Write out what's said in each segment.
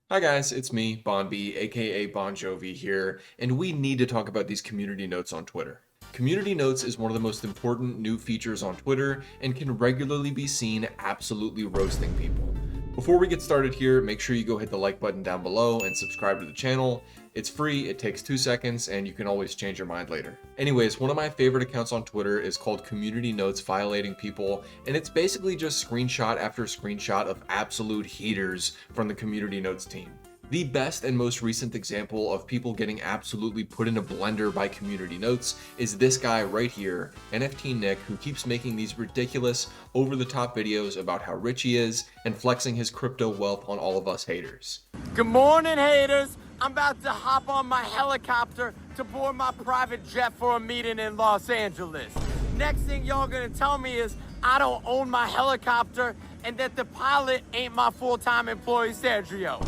Hi guys, it's me, Bonby, aka Bon Jovi here, and we need to talk about these community notes on Twitter. Community notes is one of the most important new features on Twitter and can regularly be seen absolutely roasting people. Before we get started here, make sure you go hit the like button down below and subscribe to the channel. It's free, it takes 2 seconds, and you can always change your mind later. Anyways, one of my favorite accounts on Twitter is called Community Notes Violating People, and it's basically just screenshot after screenshot of absolute heaters from the Community Notes team. The best and most recent example of people getting absolutely put in a blender by community notes is this guy right here, NFT Nick, who keeps making these ridiculous, over-the-top videos about how rich he is and flexing his crypto wealth on all of us haters. Good morning, haters. I'm about to hop on my helicopter to board my private jet for a meeting in Los Angeles. Next thing y'all gonna tell me is I don't own my helicopter and that the pilot ain't my full-time employee, Sergio.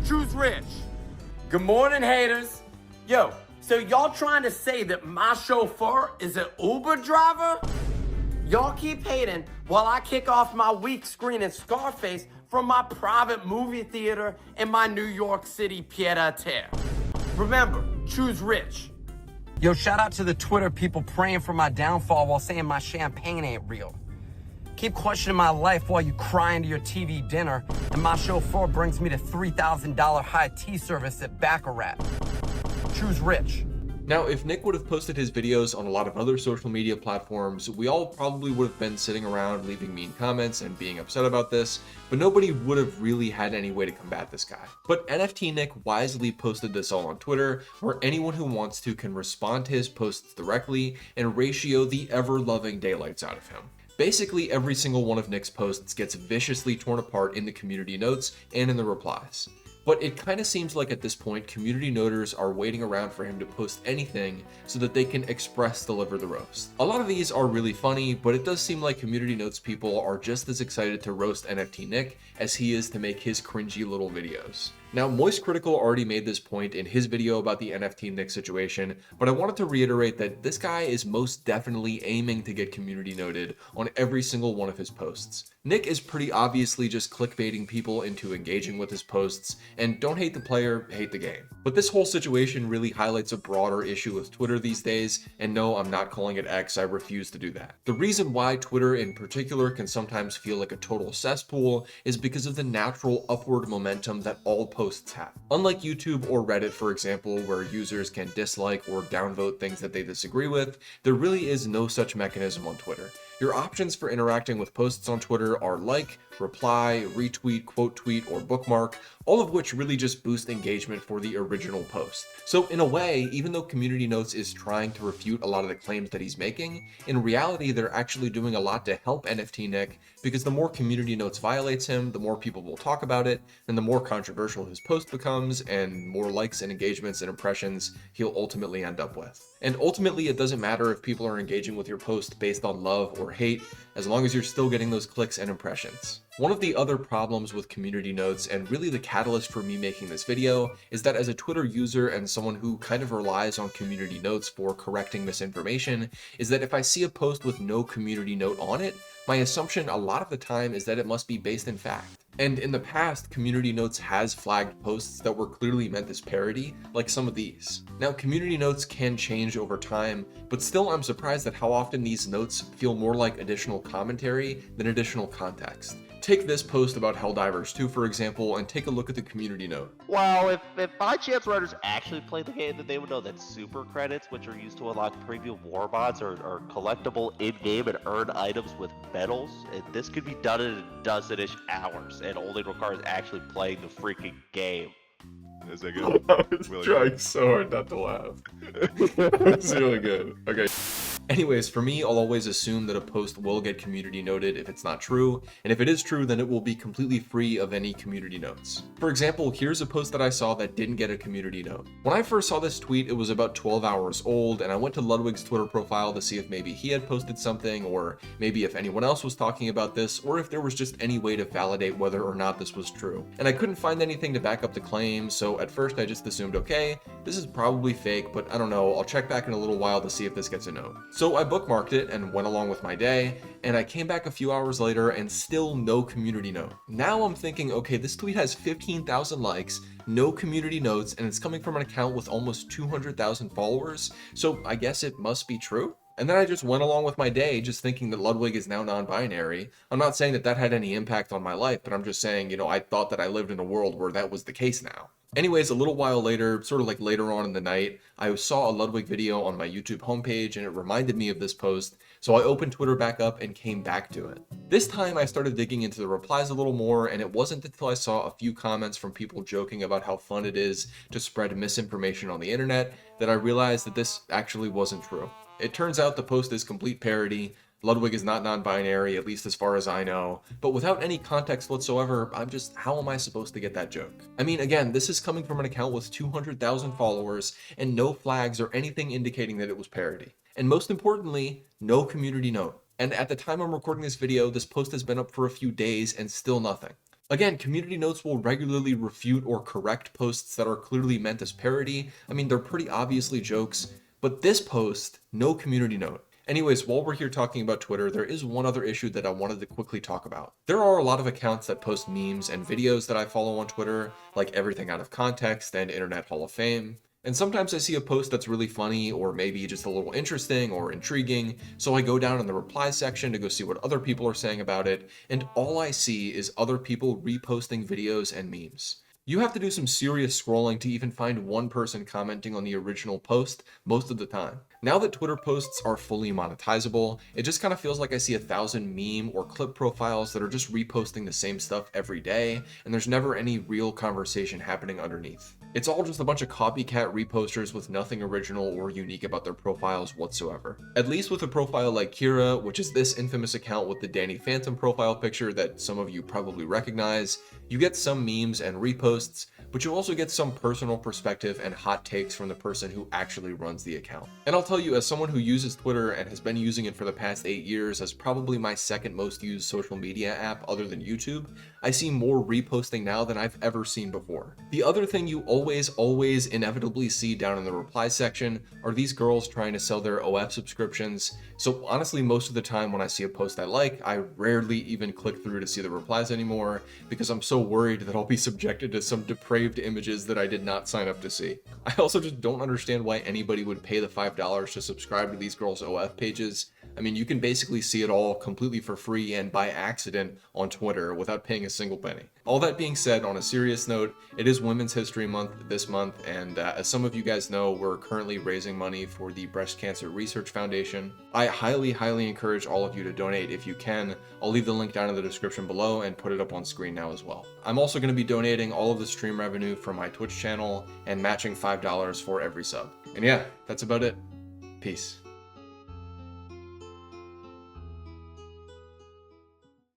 Choose rich. Good morning, haters. Yo, so y'all trying to say that my chauffeur is an Uber driver? Y'all keep hating while I kick off my week screening Scarface from my private movie theater in my New York City pied-à-terre. Remember, choose rich. Yo, shout out to the Twitter people praying for my downfall while saying my champagne ain't real. Keep questioning my life while you cry into your TV dinner, and my chauffeur brings me to $3,000 high tea service at Baccarat. Choose rich. Now, if Nick would have posted his videos on a lot of other social media platforms, we all probably would have been sitting around leaving mean comments and being upset about this, but nobody would have really had any way to combat this guy. But NFT Nick wisely posted this all on Twitter, where anyone who wants to can respond to his posts directly and ratio the ever-loving daylights out of him. Basically, every single one of Nick's posts gets viciously torn apart in the community notes and in the replies. But it kind of seems like at this point, community noters are waiting around for him to post anything so that they can express deliver the roast. A lot of these are really funny, but it does seem like community notes people are just as excited to roast NFT Nick as he is to make his cringy little videos. Now, Moist Critical already made this point in his video about the NFT Nick situation, but I wanted to reiterate that this guy is most definitely aiming to get community noted on every single one of his posts. Nick is pretty obviously just clickbaiting people into engaging with his posts, and don't hate the player, hate the game. But this whole situation really highlights a broader issue with Twitter these days, and no, I'm not calling it X, I refuse to do that. The reason why Twitter in particular can sometimes feel like a total cesspool is because of the natural upward momentum that all posts have. Unlike YouTube or Reddit, for example, where users can dislike or downvote things that they disagree with, there really is no such mechanism on Twitter. Your options for interacting with posts on Twitter are like, reply, retweet, quote tweet, or bookmark, all of which really just boost engagement for the original post. So in a way, even though Community Notes is trying to refute a lot of the claims that he's making, in reality they're actually doing a lot to help NFT Nick, because the more Community Notes violates him, the more people will talk about it, and the more controversial his post becomes, and more likes and engagements and impressions he'll ultimately end up with. And ultimately, it doesn't matter if people are engaging with your post based on love or hate, as long as you're still getting those clicks and impressions. One of the other problems with community notes, and really the catalyst for me making this video, is that as a Twitter user and someone who kind of relies on community notes for correcting misinformation, is that if I see a post with no community note on it, my assumption a lot of the time is that it must be based in fact. And in the past, Community Notes has flagged posts that were clearly meant as parody, like some of these. Now, Community Notes can change over time, but still I'm surprised at how often these notes feel more like additional commentary than additional context. Take this post about Helldivers 2, for example, and take a look at the community note. Well, if by chance writers actually play the game, then they would know that super credits, which are used to unlock premium war bots, are collectible in-game and earn items with medals. And this could be done in a dozen-ish hours, and only requires actually playing the freaking game. Is that good? I was Really trying good. so hard not to laugh. It's really good. Okay. Anyways, for me, I'll always assume that a post will get community noted if it's not true, and if it is true, then it will be completely free of any community notes. For example, here's a post that I saw that didn't get a community note. When I first saw this tweet, it was about 12 hours old, and I went to Ludwig's Twitter profile to see if maybe he had posted something, or maybe if anyone else was talking about this, or if there was just any way to validate whether or not this was true. And I couldn't find anything to back up the claim, so at first I just assumed, okay, this is probably fake, but I don't know, I'll check back in a little while to see if this gets a note. So I bookmarked it and went along with my day, and I came back a few hours later and still no community note. Now I'm thinking, okay, this tweet has 15,000 likes, no community notes, and it's coming from an account with almost 200,000 followers, so I guess it must be true? And then I just went along with my day, just thinking that Ludwig is now non-binary. I'm not saying that that had any impact on my life, but I'm just saying, I thought that I lived in a world where that was the case now. Anyways, a little while later, sort of like later on in the night, I saw a Ludwig video on my YouTube homepage and it reminded me of this post, so I opened Twitter back up and came back to it. This time I started digging into the replies a little more, and it wasn't until I saw a few comments from people joking about how fun it is to spread misinformation on the internet that I realized that this actually wasn't true. It turns out the post is complete parody. Ludwig is not non-binary, at least as far as I know, but without any context whatsoever, how am I supposed to get that joke? I mean, again, this is coming from an account with 200,000 followers and no flags or anything indicating that it was parody. And most importantly, no community note. And at the time I'm recording this video, this post has been up for a few days and still nothing. Again, community notes will regularly refute or correct posts that are clearly meant as parody. I mean, they're pretty obviously jokes, but this post, no community note. Anyways, while we're here talking about Twitter, there is one other issue that I wanted to quickly talk about. There are a lot of accounts that post memes and videos that I follow on Twitter, like Everything Out of Context and Internet Hall of Fame. And sometimes I see a post that's really funny or maybe just a little interesting or intriguing, so I go down in the reply section to go see what other people are saying about it, and all I see is other people reposting videos and memes. You have to do some serious scrolling to even find one person commenting on the original post most of the time. Now that Twitter posts are fully monetizable, it just kind of feels like I see 1,000 meme or clip profiles that are just reposting the same stuff every day, and there's never any real conversation happening underneath. It's all just a bunch of copycat reposters with nothing original or unique about their profiles whatsoever. At least with a profile like Kira, which is this infamous account with the Danny Phantom profile picture that some of you probably recognize, you get some memes and reposts, but you also get some personal perspective and hot takes from the person who actually runs the account. And I'll tell you, as someone who uses Twitter and has been using it for the past 8 years as probably my second most used social media app other than YouTube, I see more reposting now than I've ever seen before. The other thing you always inevitably see down in the reply section are these girls trying to sell their OF subscriptions. So honestly, most of the time when I see a post I like, I rarely even click through to see the replies anymore because I'm so worried that I'll be subjected to some depraved images that I did not sign up to see. I also just don't understand why anybody would pay the $5 to subscribe to these girls' OF pages. I mean, you can basically see it all completely for free and by accident on Twitter without paying a single penny. All that being said, on a serious note, it is Women's History Month this month, and as some of you guys know, we're currently raising money for the Breast Cancer Research Foundation. I highly encourage all of you to donate if you can. I'll leave the link down in the description below and put it up on screen now as well. I'm also going to be donating all of the stream revenue from my Twitch channel and matching $5 for every sub. And yeah, that's about it. Peace.